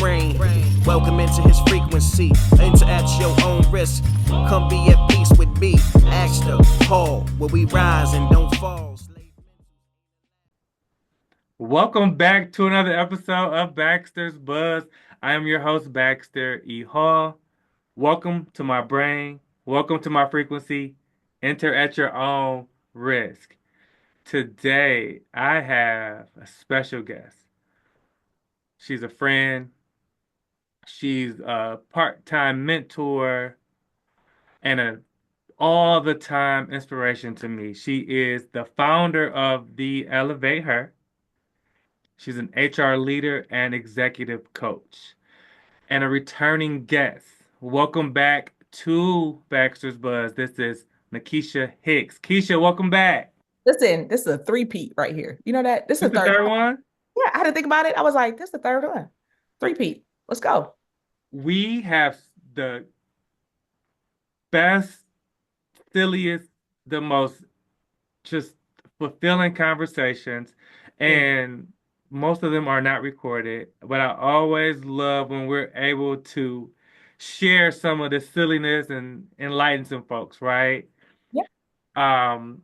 brain. Welcome into his frequency. Enter at your own risk. Come be at peace with me. Ask the Paul, where we rise and don't fall. Welcome back to another episode of Baxter's Buzz. I am your host, Baxter E. Hall. Welcome to my brain. Welcome to my frequency. Enter at your own risk. Today, I have a special guest. She's a friend. She's a part-time mentor and an all-the-time inspiration to me. She is the founder of the Elevate Her. She's an HR leader and executive coach, and a returning guest. Welcome back to Baxter's Buzz. This is Nakisha Hicks. Keisha, welcome back. Listen, this is a three-peat right here. You know that? This is This the the third third one. one. Yeah, I had to think about it. I was like, this is the third one. Three-peat. Let's go. We have the best, silliest, the most just fulfilling conversations, Mm. and most of them are not recorded. But I always love when we're able to share some of the silliness and enlighten some folks, right? Yeah. Um,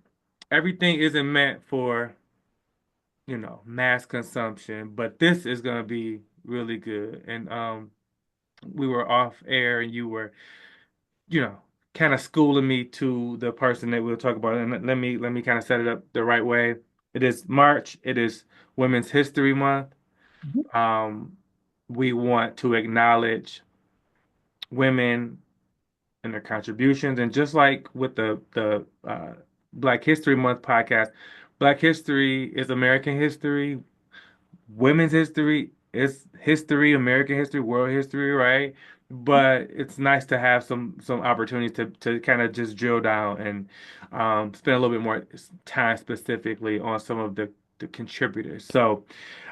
Everything isn't meant for, mass consumption, but this is gonna be really good. And we were off air and you were, you know, kind of schooling me to the person that we'll talk about. And let me kind of set it up the right way. It is March. It is Women's History Month. Mhm. Um, we want to acknowledge women and their contributions, and just like with the Black History Month podcast, Black history is American history. Women's history is history, American history, world history, right? But it's nice to have some opportunities to kind of just drill down and spend a little bit more time specifically on some of the contributors. So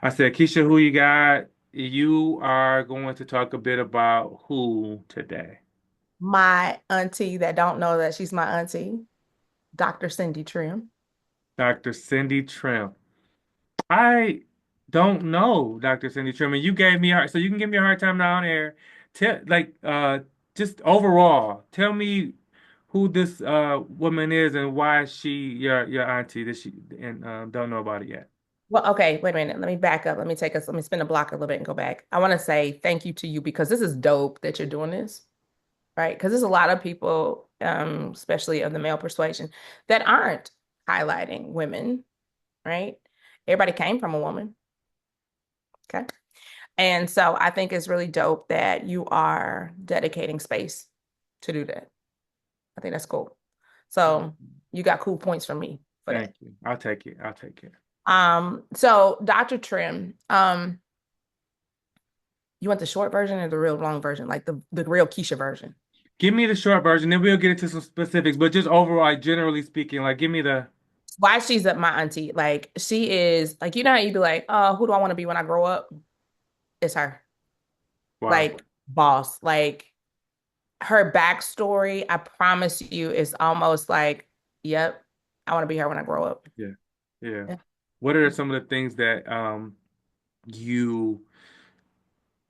I said, Keisha, who you got? You are going to talk a bit about who today? My auntie that don't know that she's my auntie, Dr. Cindy Trimm. Dr. Cindy Trimm. I don't know Dr. Cindy Trimm, and you gave me a hard, so you can give me a hard time now on air. Tell just overall, tell me who this woman is and why she your auntie that she and don't know about it yet. Well, okay, wait a minute. Let me back up. Let me spin the block a little bit and go back. I want to say thank you to you because this is dope that you're doing this, right? Because there's a lot of people, especially of the male persuasion, that aren't highlighting women, right? Everybody came from a woman. Okay. And so I think it's really dope that you are dedicating space to do that. I think that's cool. So you got cool points from me for that. Thank you. I'll take it. I'll take it. So Dr. Trimm, you want the short version or the real long version, like the real Kisha version? Give me the short version, then we'll get into some specifics. But just overall, like, generally speaking, like give me the Why she's my auntie. Like she is like, you know how you be like, oh, who do I want to be when I grow up? It's her. wow. Like boss. Like her backstory, I promise you, is almost like, yep, I want to be her when I grow up. Yeah. Yeah. Yeah. What are some of the things that you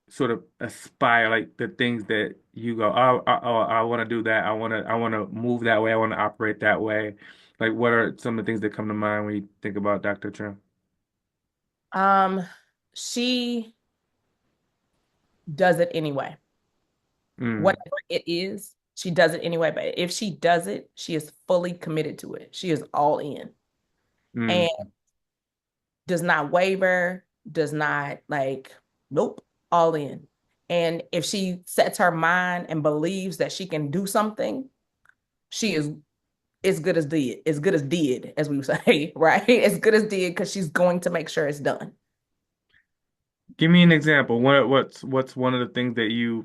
sort of aspire, like the things that you go, I want to do that. I want to move that way. I want to operate that way. Like, what are some of the things that come to mind when you think about Dr. Trim? Um, she does it anyway. Mm, Whatever it is, she does it anyway. But if she does it, she is fully committed to it. She is all in mm. and does not waver, does not like, nope, all in. And if she sets her mind and believes that she can do something, she is as good as did, as we would say, right? As good as did because she's going to make sure it's done. Give me an example. What's one of the things that you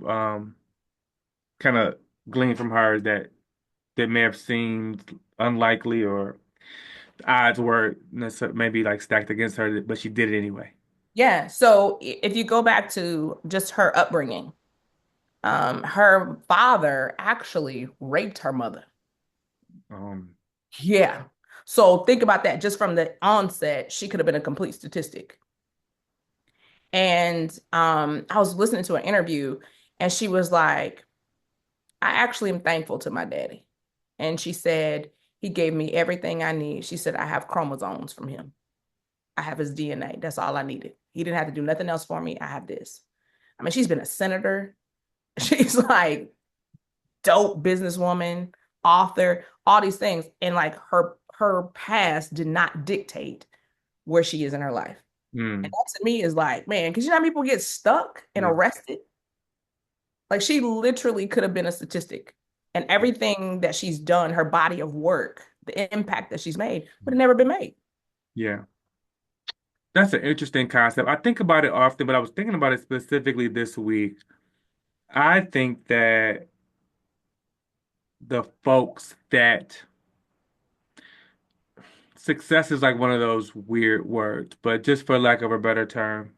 kind of gleaned from her that may have seemed unlikely, or odds were maybe like stacked against her, but she did it anyway. Yeah. So if you go back to just her upbringing, her father actually raped her mother. Um, Yeah. So think about that. Just from the onset, she could have been a complete statistic. And I was listening to an interview, and she was like, I actually am thankful to my daddy. And she said, he gave me everything I need. She said, I have chromosomes from him. I have his DNA. That's all I needed. He didn't have to do nothing else for me. I have this. I mean, she's been a senator. She's like dope businesswoman, author, all these things. And like her past did not dictate where she is in her life. And Mm, that to me is like, man, because you know how people get stuck and yeah. arrested? Like she literally could have been a statistic. And everything that she's done, her body of work, the impact that she's made would have never been made. Yeah. That's an interesting concept. I think about it often, but I was thinking about it specifically this week. I think that the folks that success is like one of those weird words, but just for lack of a better term,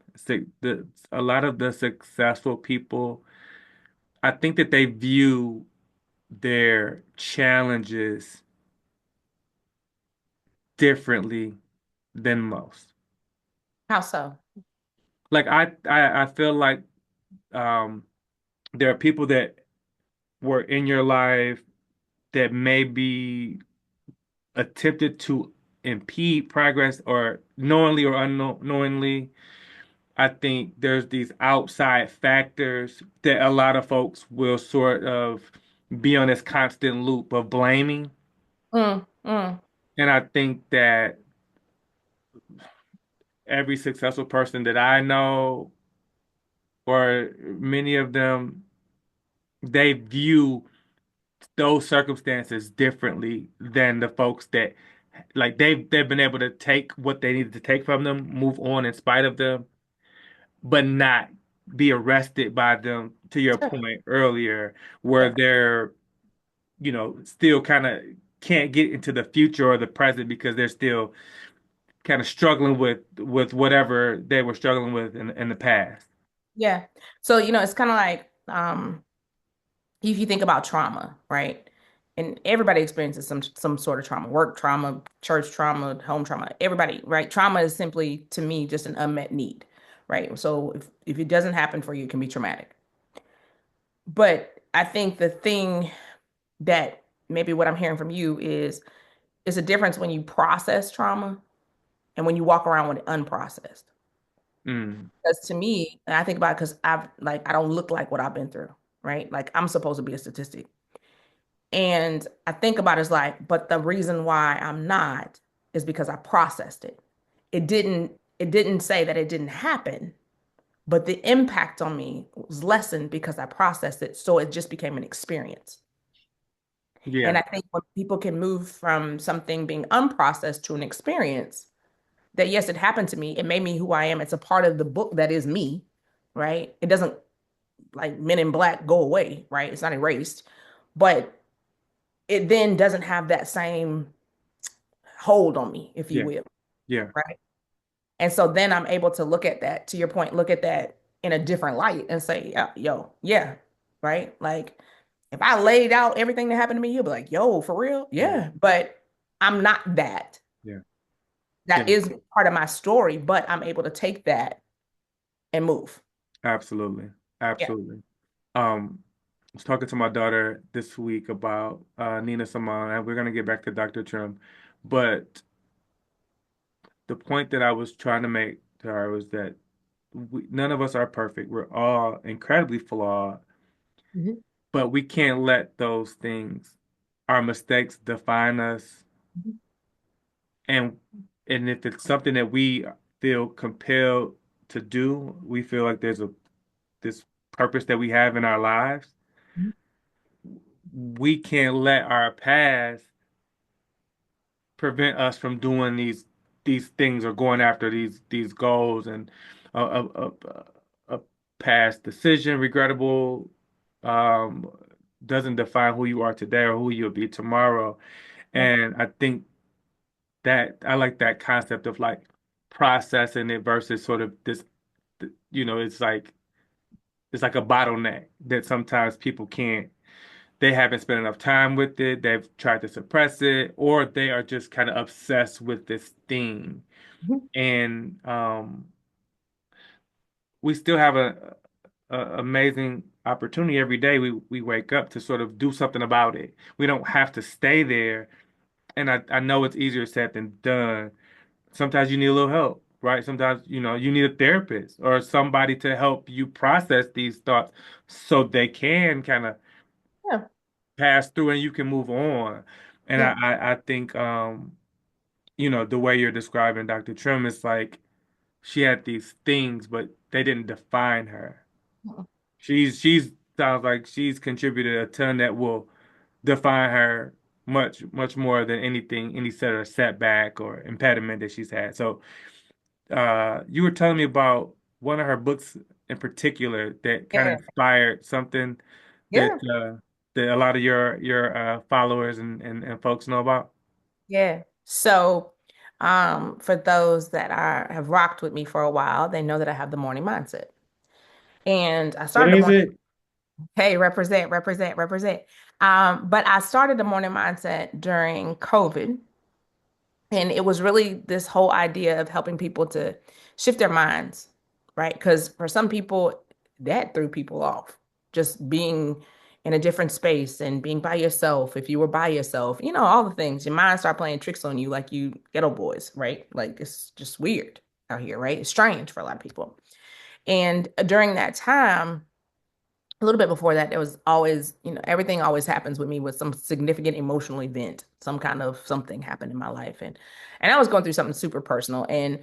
a lot of the successful people, I think that they view their challenges differently than most. How so? Like I feel like um, there are people that were in your life that maybe attempted to impede progress or knowingly or unknowingly. I think there's these outside factors that a lot of folks will sort of be on this constant loop of blaming. Mm. And I think that every successful person that I know, or many of them, they view those circumstances differently than the folks that like they've been able to take what they needed to take from them, move on in spite of them, but not be arrested by them, to your Sure. point earlier, where Yeah. they're, still kind of can't get into the future or the present because they're still kind of struggling with whatever they were struggling with in the past. Yeah. So, it's kind of like if you think about trauma, right? And everybody experiences some sort of trauma, work trauma, church trauma, home trauma, everybody, right? Trauma is simply to me just an unmet need, right? So if it doesn't happen for you, it can be traumatic. But I think the thing that maybe what I'm hearing from you is a difference when you process trauma and when you walk around with it unprocessed. Mm, Because to me, and I think about it because I don't look like what I've been through, right? Like I'm supposed to be a statistic. And I think about it as like, but the reason why I'm not is because I processed it. It didn't say that it didn't happen, but the impact on me was lessened because I processed it. So it just became an experience. And yeah, I think when people can move from something being unprocessed to an experience, that yes, it happened to me. It made me who I am. It's a part of the book that is me, right? It doesn't like Men in Black go away, right? It's not erased, but it then doesn't have that same hold on me, if you yeah, will, yeah, right? And so then I'm able to look at that, to your point, look at that in a different light and say, yeah, yo, yeah, right? Like if I laid out everything that happened to me, you'll be like, yo, for real? yeah, Yeah. But I'm not that. yeah, yeah, That is part of my story, but I'm able to take that and move. absolutely, Yeah. absolutely. I was talking to my daughter this week about Nina Simone, and we're gonna get back to Dr. Trim, but the point that I was trying to make to her was that none of us are perfect. We're all incredibly flawed, Mhm. but we can't let those things, our mistakes, define us. Mhm. And and if it's something that we feel compelled to do, we feel like there's a this purpose that we have in our lives. Mhm. We can't let our past prevent us from doing these things or going after these goals, and a a, a, a past decision regrettable um doesn't define who you are today or who you'll be tomorrow. Yeah. And I think that I like that concept of like processing it versus sort of this, it's like a bottleneck that sometimes people can't, they haven't spent enough time with it, they've tried to suppress it, or they are just kind of obsessed with this thing. Mhm. And we still have a amazing opportunity every day. We wake up to sort of do something about it. We don't have to stay there. And I know it's easier said than done. Sometimes you need a little help, right? Sometimes, you need a therapist or somebody to help you process these thoughts so they can kind of Yeah. pass through and you can move on. And Yeah. I think the way you're describing Dr. Trim is like she had these things, but they didn't define her. Mm-mm. She's sounds like she's contributed a ton that will define her much, much more than anything, any sort of setback or impediment that she's had. So you were telling me about one of her books in particular that kind of Yeah. inspired something that Yeah. that a lot of your followers and folks know about. Yeah. So, for those that have rocked with me for a while, they know that I have the morning mindset. And I What started the is morning, it? hey, represent, represent, represent. But I started the morning mindset during COVID. And it was really this whole idea of helping people to shift their minds, right? Because for some people, that threw people off. Just being in a different space and being by yourself, if you were by yourself, all the things. Your mind start playing tricks on you like you ghetto boys, right? Like it's just weird out here, right? It's strange for a lot of people. And during that time, a little bit before that, there was always, everything always happens with me with some significant emotional event, some kind of something happened in my life. And I was going through something super personal. And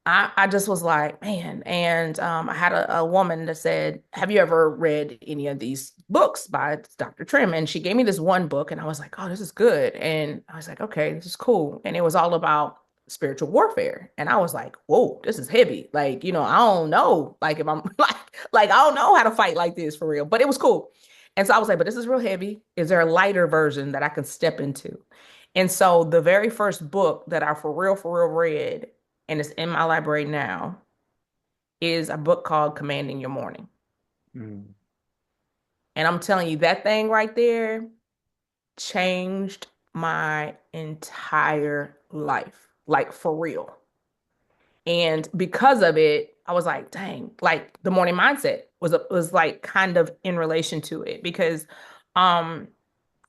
I just was like, man. And I had a woman that said, have you ever read any of these books by Dr. Trimm? And she gave me this one book, and I was like, oh, this is good. And I was like, okay, this is cool. And it was all about spiritual warfare. And I was like, whoa, this is heavy. Like, I don't know. Like if I'm like, I don't know how to fight like this for real. But it was cool. And so I was like, but this is real heavy. Is there a lighter version that I can step into? And so the very first book that I for real read, and it's in my library now, is a book called Commanding Your Morning. Mm, And I'm telling you, that thing right there changed my entire life, like for real. And because of it, I was like, dang, like the morning mindset was like kind of in relation to it because um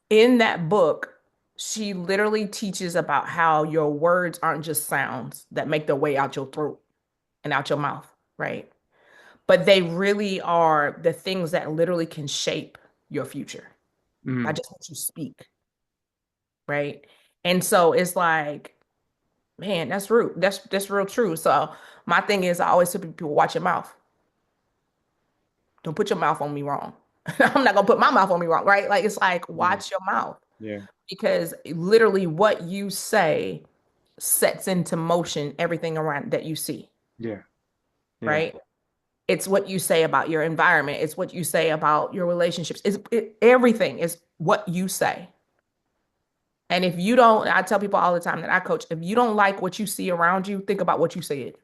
in that book, she literally teaches about how your words aren't just sounds that make their way out your throat and out your mouth, right? But they really are the things that literally can shape your future by mm, just what you speak, right? And so it's like, man, that's true. That's real true. So my thing is, I always tell people, watch your mouth. Don't put your mouth on me wrong. I'm not gonna put my mouth on me wrong, right? Like it's like, yeah, watch your mouth yeah, because literally what you say sets into motion everything around that you see, yeah, yeah. right? It's what you say about your environment. It's what you say about your relationships. Everything is what you say. And if you don't, I tell people all the time that I coach, if you don't like what you see around you, think about what you said,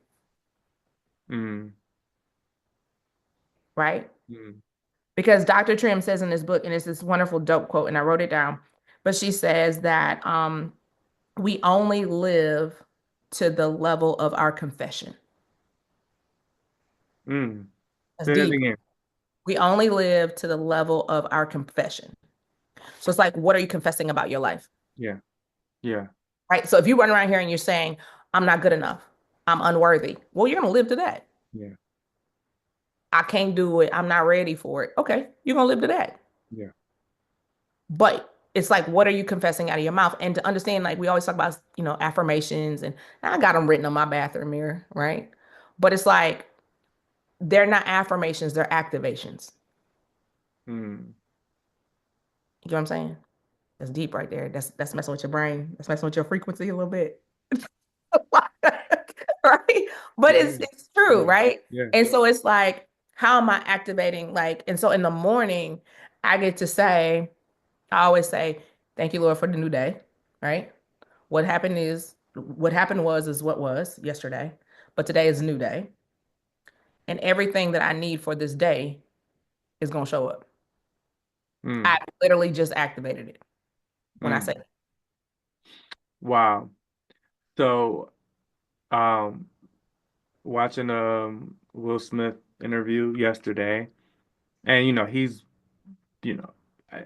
Mm, right? mm, Because Dr. Trim says in this book, and it's this wonderful dope quote, and I wrote it down, but she says that we only live to the level of our confession. mm. That's Say that deep. again. We only live to the level of our confession. So it's like, what are you confessing about your life? Yeah, yeah, Right. So if you run around here and you're saying, I'm not good enough, I'm unworthy, well, you're going to live to that. yeah, I can't do it. I'm not ready for it. Okay. You're going to live to that. yeah. But it's like, what are you confessing out of your mouth? And to understand, like, we always talk about, affirmations, and I got them written on my bathroom mirror. Right. But it's like, they're not affirmations, they're activations. Mm, You know what I'm saying? That's deep right there. That's messing with your brain. That's messing with your frequency a little bit. Right? But it it's is. it's true, Yeah, right? yeah. And so it's like, how am I activating? Like, and so in the morning, I get to say, I always say, thank you, Lord, for the new day, right? What happened was is what was yesterday, but today is a new day. And everything that I need for this day is gonna show up. I Mm, literally just activated it when I say, mm. Wow. So, um, watching Will Smith interview yesterday, and he's you know, I,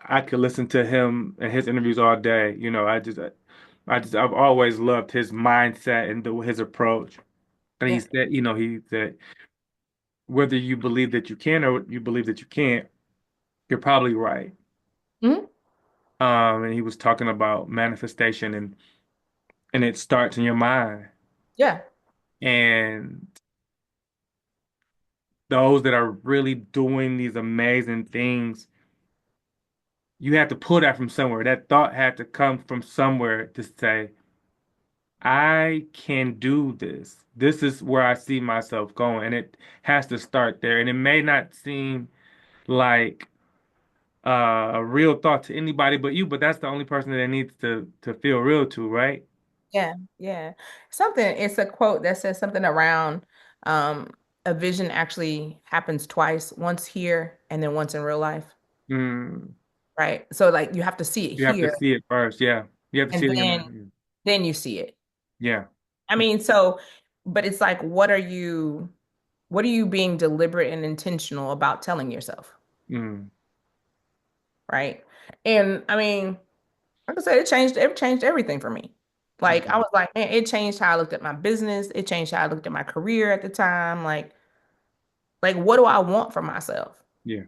I could listen to him and his interviews all day. I've always loved his mindset and his approach. And Yeah. he said, whether you believe that you can or you believe that you can't, you're probably right. Mhm. And he was talking about manifestation and it starts in your mind. Yeah. And those that are really doing these amazing things, you have to pull that from somewhere. That thought had to come from somewhere to say, I can do this. This is where I see myself going. And it has to start there. And it may not seem like a real thought to anybody but you, but that's the only person that it needs to feel real to, right? Yeah. Yeah. It's a quote that says something around um, a vision actually happens twice, once here and then once in real life. Mm, Right. So like you have to see it you have to here see it first. Yeah. You have to see and it in your then mind. then you see it. Yeah. I mean, but it's like what are you being deliberate and intentional about telling yourself? Mm, Right. And I mean, like I said, it changed everything for me. Like I mm, was like, man, it changed how I looked at my business. It changed how I looked at my career at the time. Like what do I want for myself? yeah.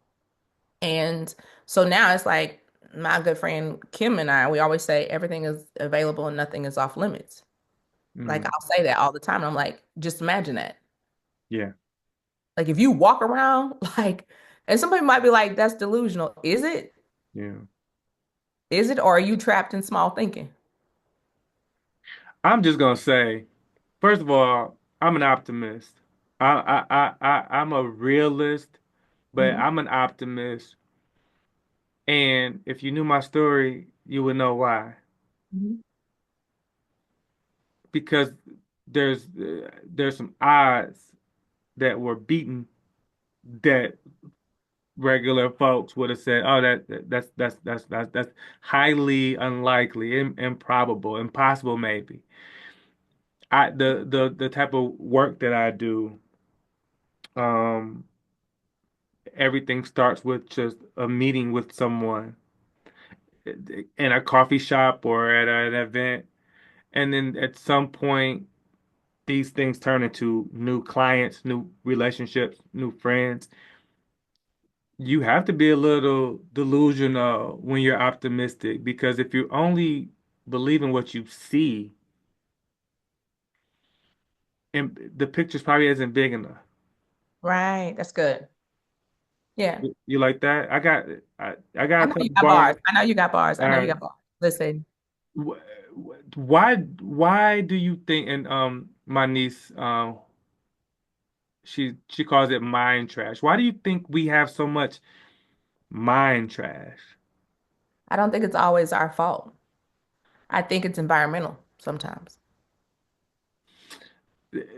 And so now it's like my good friend Kim and I, we always say everything is available and nothing is off limits. Like Mm, I'll say that all the time. And I'm like, just imagine that. yeah. Like if you walk around like, and somebody might be like, that's delusional. Is it? Yeah. Is it? Or are you trapped in small thinking? I'm just gonna say, first of all, I'm an optimist. I'm a realist, but Mhm. I'm an optimist. And if you knew my story, you would know why. Mhm. Because there's some odds that were beaten that regular folks would have said, "Oh, that's highly unlikely, improbable, impossible, maybe." The type of work that I do, um, everything starts with just a meeting with someone in a coffee shop or at an event, and then at some point these things turn into new clients, new relationships, new friends. You have to be a little delusional when you're optimistic because if you only believe in what you see, and the pictures probably isn't big enough. Right. That's good. Yeah. You like that? I got I a know you couple got bars. bars. I know you got bars. I All know you right. got bars. Listen, Why do you think? And my niece she calls it mind trash. Why do you think we have so much mind trash? I don't think it's always our fault. I think it's environmental sometimes.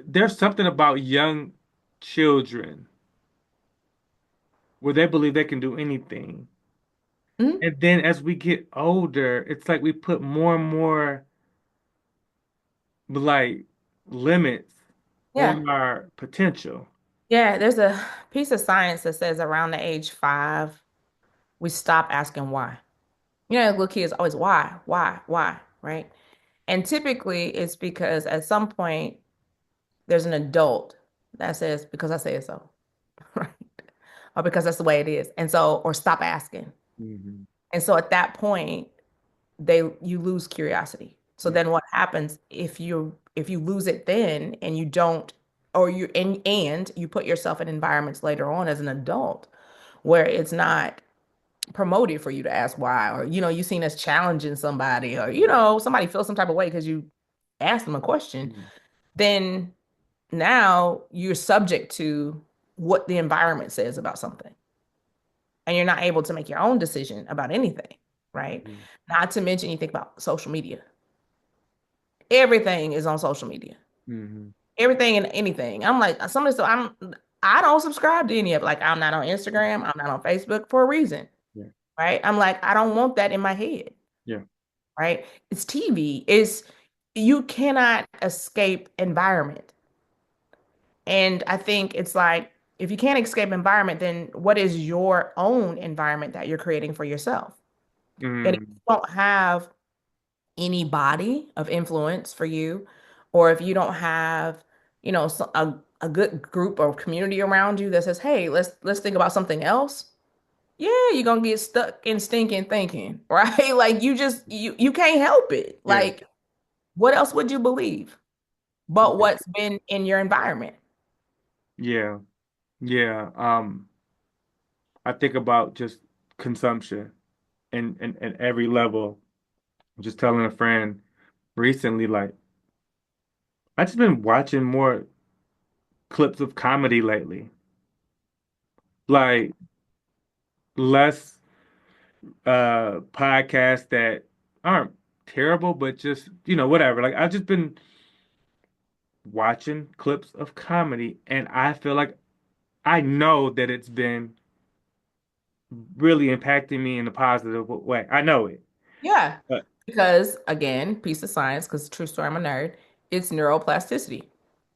There's something about young children where they believe they can do anything. Mhm. And then as we get older, it's like we put more and more like limits Yeah. on our potential. Yeah. There's a piece of science that says around the age 5, we stop asking why. Little kids always why, right? And typically it's because at some point there's an adult that says, because I say so, right? Or because that's the way it is. And so, or stop asking. Hmm. And so at that point, you lose curiosity. So Yeah. then what happens if you lose it then and you don't or you and you put yourself in environments later on as an adult where it's not promoted for you to ask why or you seen as challenging somebody or somebody feels some type of way because you asked them a question, Mhm. then now you're subject to what the environment says about something and you're not able to make your own decision about anything, right? Mhm. Not to mention you think about social media. Everything is on social media. Mhm. Everything and anything. I'm like some of the stuff I don't subscribe to any of it. Like I'm not on Instagram, I'm not on Facebook for a reason, Yeah. right? I'm like I don't want that in my head, Yeah. right? It's TV. You cannot escape environment. And I think it's like, if you can't escape environment, then what is your own environment that you're creating for yourself? And if Mm, you don't have any body of influence for you, or if you don't have, a good group or community around you that says, "Hey, let's think about something else." Yeah, you're gonna get stuck in stinking thinking, right? Like you can't help it. yeah, Like, what else would you believe but what's been in your environment? yeah, yeah. I think about just consumption and every level. Just telling a friend recently, like, I just been watching more clips of comedy lately. Like less podcasts that aren't terrible, but just, whatever. Like I've just been watching clips of comedy and I feel like I know that it's been really impacting me in a positive way. I know it. Yeah. But Because again, piece of science, because true story, I'm a nerd, it's neuroplasticity.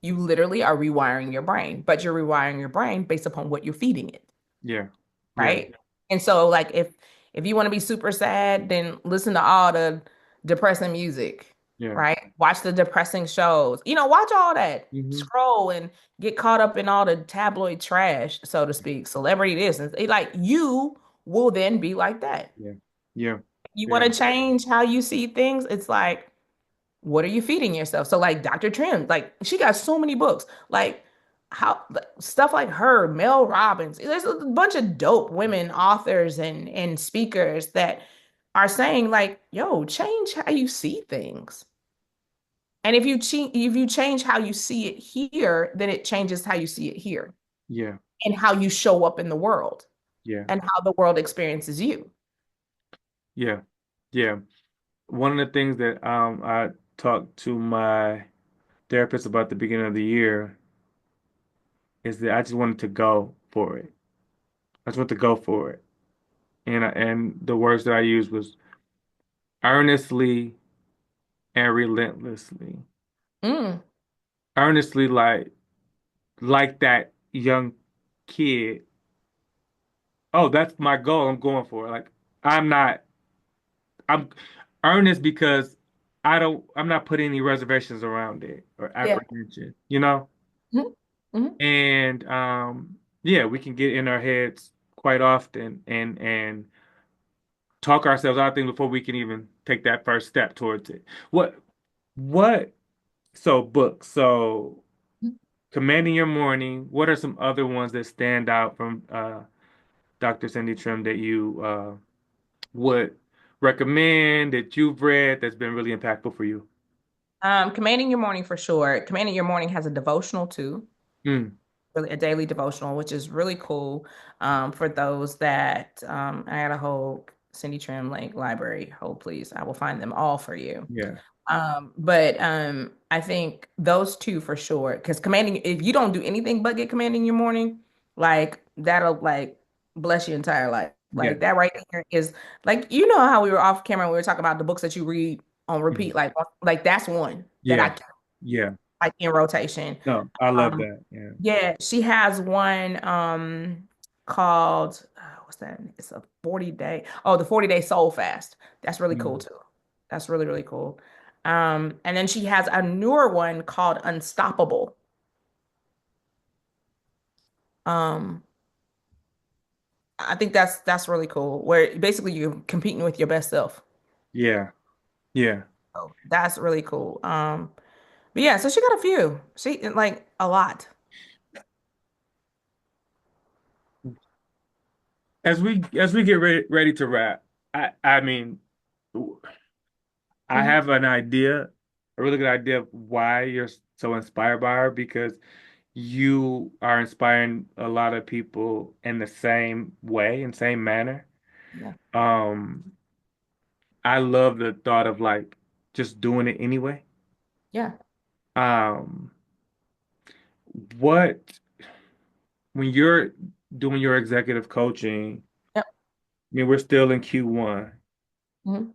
You literally are rewiring your brain, but you're rewiring your brain based upon what you're feeding it, yeah. Yeah. right? And so like if you want to be super sad, then listen to all the depressing music, Yeah. right? Watch the depressing shows. Watch all that. Hmm. Scroll and get caught up in all the tabloid trash, so to speak, celebrity this and like you will then be like that. Yeah. Yeah. You want Yeah. to change how you see things, it's like, what are you feeding yourself? So like Dr. Trim, like she got so many books, like how stuff like her, Mel Robbins. There's a bunch of dope women authors and speakers that are saying like, yo, change how you see things. And if you change how you see it here, then it changes how you see it here Yeah. and how you show up in the world Yeah. and how the world experiences you. Yeah. Yeah. One of the things that I talked to my therapist about at the beginning of the year is that I just wanted to go for it. I just want to go for it. And the words that I used was earnestly and relentlessly. Mm, Earnestly like that young kid. Oh, that's my goal. I'm going for it. Like I'm not I'm earnest because I'm not putting any reservations around it or yeah. apprehension, you know? Mhm, mhm. And yeah, we can get in our heads quite often and talk ourselves out of things before we can even take that first step towards it. What so books, so Commanding Your Morning, what are some other ones that stand out from Dr. Cindy Trimm that you would recommend that you've read that's been really impactful for you? Commanding Your Morning for sure. Commanding Your Morning has a devotional too, Mm, really a daily devotional, which is really cool. For those that I had a whole Cindy Trim link library. Hold please, I will find them all for you. yeah, But I think those two for sure. Because commanding, if you don't do anything but get commanding your morning, like that'll like bless your entire life. yeah, Like that right there is like how we were off camera, we were talking about the books that you read on mm, repeat. Like that's one that I yeah, yeah. like in rotation. No, I love Um, that. Yeah. yeah, she has one called what's that? It's a 40-day. Oh, the 40-day soul fast. That's really cool Mm, too. That's really, really cool. And then she has a newer one called Unstoppable. Um, I think that's really cool, where basically you're competing with your best self. yeah, yeah. So that's really cool. But yeah, so she got a few. She like a lot. As we get ready to wrap, I mean, I Mhm. have an idea, a really good idea of why you're so inspired by her because you are inspiring a lot of people in the same way, in same manner. Yeah. Um, I love the thought of like just doing it anyway. Yeah. Um, what when you're doing your executive coaching, Yep. I mean, we're still in Q1. Mhm.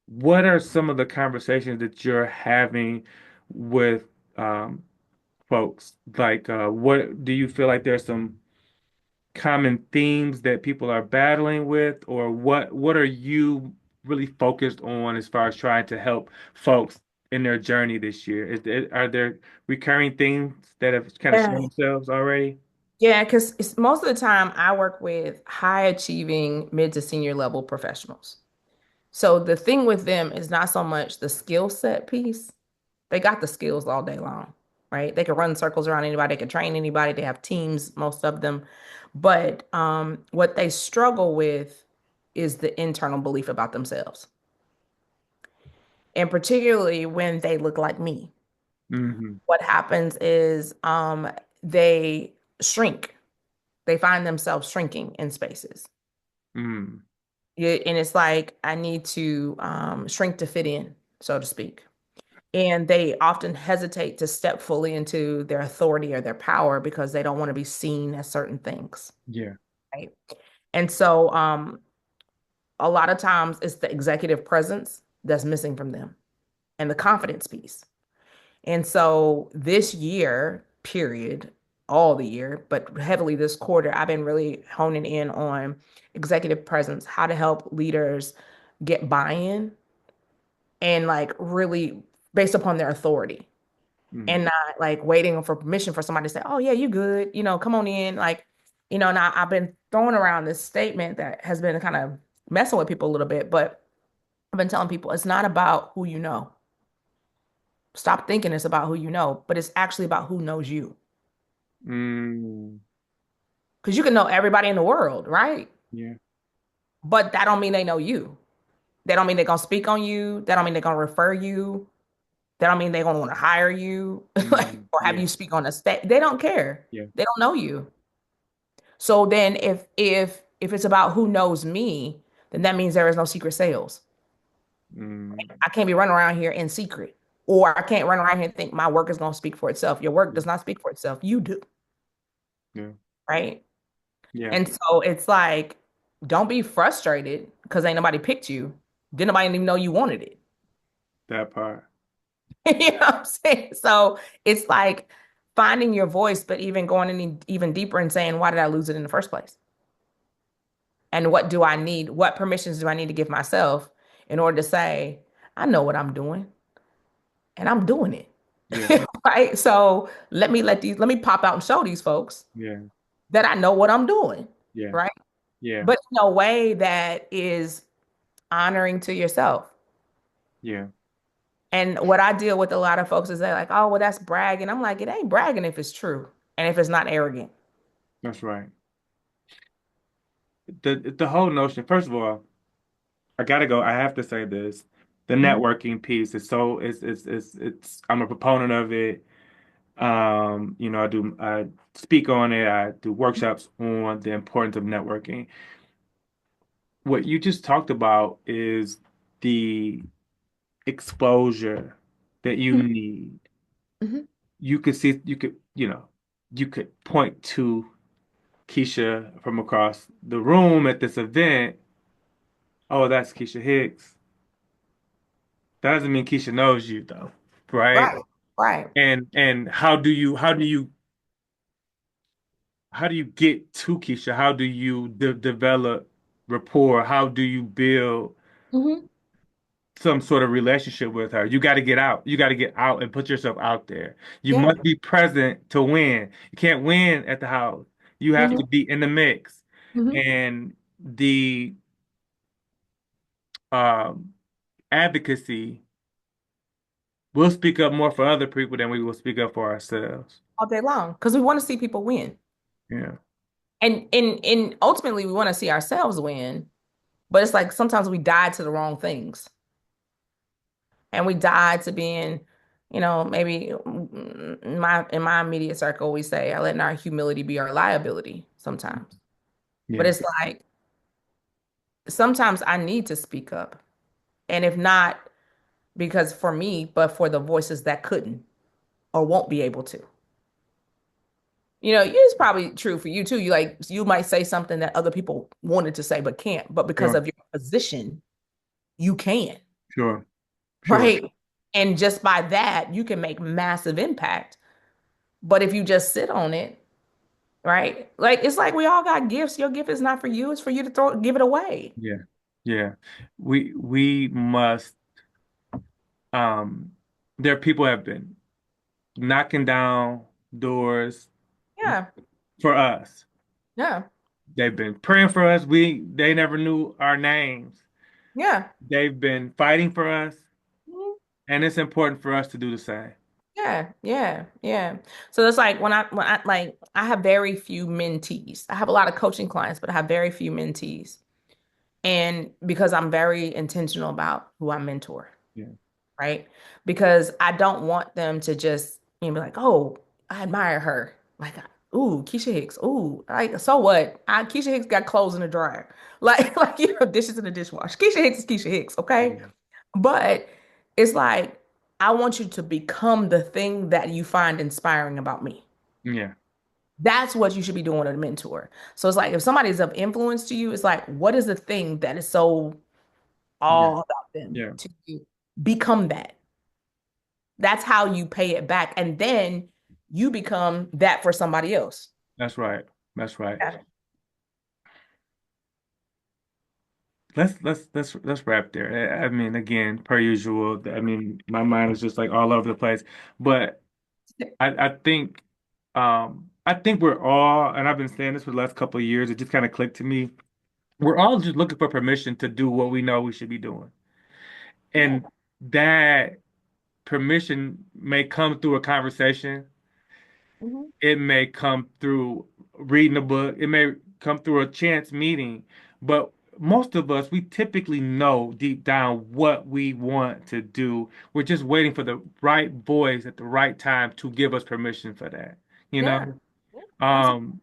What are some of the conversations that you're having with folks? Like, what do you feel like there's some common themes that people are battling with, or what are you really focused on as far as trying to help folks in their journey this year? Are there recurring themes that have kind of shown Yeah. themselves already? Yeah, because most of the time I work with high achieving mid to senior level professionals. So the thing with them is not so much the skill set piece. They got the skills all day long, right? They can run circles around anybody, they can train anybody, they have teams, most of them. But what they struggle with is the internal belief about themselves. And particularly when they look like me. Hmm. What happens is they shrink. They find themselves shrinking in spaces. Mm. And it's like, I need to shrink to fit in, so to speak. And they often hesitate to step fully into their authority or their power because they don't want to be seen as certain things. Yeah. Right. And so a lot of times it's the executive presence that's missing from them and the confidence piece. And so this year, period, all the year, but heavily this quarter, I've been really honing in on executive presence, how to help leaders get buy-in and like really based upon their authority and Mm. not like waiting for permission for somebody to say, "Oh yeah, you good, come on in." Like, and I've been throwing around this statement that has been kind of messing with people a little bit, but I've been telling people it's not about who you know. Stop thinking it's about who you know, but it's actually about who knows you. Mm. Because you can know everybody in the world, right? Yeah. But that don't mean they know you. That don't mean they're gonna speak on you. That don't mean they're gonna refer you. That don't mean they're gonna want to hire you, like, Mm. or have Yeah. you speak on a stage. They don't care. Yeah. They don't know you. So then if it's about who knows me, then that means there is no secret sales. Mm. I can't be running around here in secret. Or I can't run around here and think my work is gonna speak for itself. Your work Yeah. does not speak for itself. You do, Yeah. right? Yeah. And so it's like, don't be frustrated because ain't nobody picked you. Didn't nobody even know you wanted it. That part. You know what I'm saying? So it's like finding your voice, but even going any even deeper and saying, why did I lose it in the first place? And what do I need? What permissions do I need to give myself in order to say, I know what I'm doing and I'm doing it. Yeah. Right. So let me pop out and show these folks Yeah. that I know what I'm doing. Yeah. Right. Yeah. But in a way that is honoring to yourself. Yeah. And what I deal with a lot of folks is they're like, oh, well, that's bragging. I'm like, it ain't bragging if it's true and if it's not arrogant. That's right. The whole notion, first of all, I gotta go. I have to say this. The Mhm. networking piece is so it's I'm a proponent of it. I speak on it. I do workshops on the importance of networking. What you just talked about is the exposure that you need. Mhm. You could point to Kisha from across the room at this event. Oh, that's Kisha Hicks. That doesn't mean Kisha knows you though, right? Right. Right. And how do you get to Kisha? How do you develop rapport? How do you build Mhm. some sort of relationship with her? You got to get out. You got to get out and put yourself out there. You Yeah. must be present to win. You can't win at the house. You have Mhm. to be in the mix. Mhm. And the um, advocacy we'll speak up more for other people than we will speak up for ourselves. All day long because we want to see people win. Yeah. And ultimately we want to see ourselves win, but it's like sometimes we die to the wrong things. And we die to being, maybe in my immediate circle, we say, I letting our humility be our liability sometimes. But Yeah. it's like sometimes I need to speak up. And if not because for me, but for the voices that couldn't or won't be able to. It's probably true for you too. You might say something that other people wanted to say but can't, but because Sure. of your position, you can, Sure. Sure. right? And just by that, you can make massive impact. But if you just sit on it, right? Like it's like we all got gifts. Your gift is not for you, it's for you to give it away. Yeah. Yeah. We must there are people have been knocking down doors Yeah. for us. Yeah. They've been praying for us. They never knew our names. Yeah. They've been fighting for us, Mhm. and it's important for us to do the same. Yeah, yeah, yeah. So it's like when I like I have very few mentees. I have a lot of coaching clients, but I have very few mentees. And because I'm very intentional about who I mentor, Yeah. right? Because I don't want them to just, be like, oh, I admire her. Like, ooh, Kisha Hicks. Ooh, like, so what? Keisha Hicks got clothes in the dryer. Like, dishes in the dishwasher. Keisha Hicks is Keisha Hicks, okay? Yeah. But it's like, I want you to become the thing that you find inspiring about me. Yeah. That's what you should be doing with a mentor. So it's like, if somebody's of influence to you, it's like, what is the thing that is so Yeah. all about them Yeah. to you? Become that. That's how you pay it back. And then you become that for somebody else. That's right. That's right. Yeah. Let's wrap there. I mean, again, per usual. I mean, my mind is just like all over the place. But I think we're all, and I've been saying this for the last couple of years, it just kind of clicked to me. We're all just looking for permission to do what we know we should be doing. Yeah. And that permission may come through a conversation. Mhm. It may come through reading a book. It may come through a chance meeting. But most of us, we typically know deep down what we want to do. We're just waiting for the right voice at the right time to give us permission for that. You Yeah. know? Yeah. Absolutely. Um,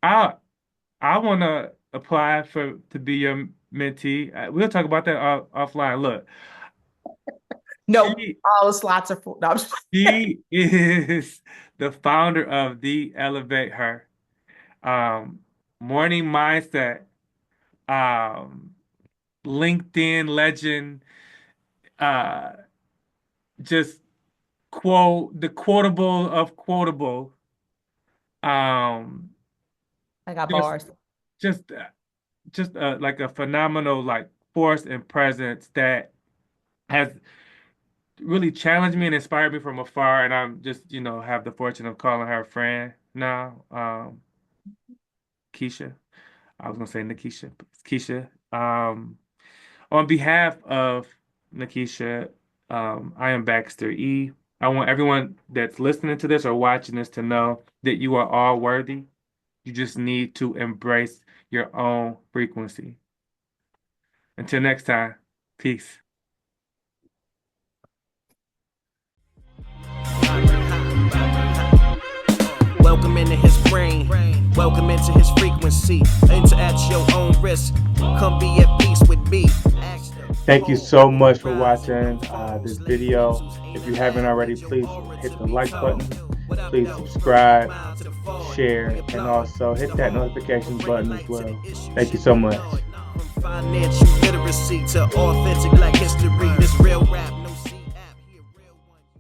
I I want to apply for to be your mentee. We'll talk about that offline. Look, No, she all the slots are full. No, I'm just- she is the founder of the Elevate Her um, morning mindset, um, LinkedIn legend, uh, just the quotable of quotable, um, I got just bars. just like a phenomenal like force and presence that has really challenged me and inspired me from afar. And I'm just have the fortune of calling her a friend now, Kisha. I was gonna say Nakisha, but it's Kisha. On behalf of Nakisha, I am Baxter E. I want everyone that's listening to this or watching this to know that you are all worthy. You just need to embrace your own frequency. Until next time, peace. Welcome into his brain. Welcome into his frequency. Enter at your own risk. Come be at peace with me. Thank you so much for watching this video. If you haven't already, please hit the like button. Please subscribe, share, and also hit that notification button as well. Thank you so much. Financial literacy to authentic black history. This real rap.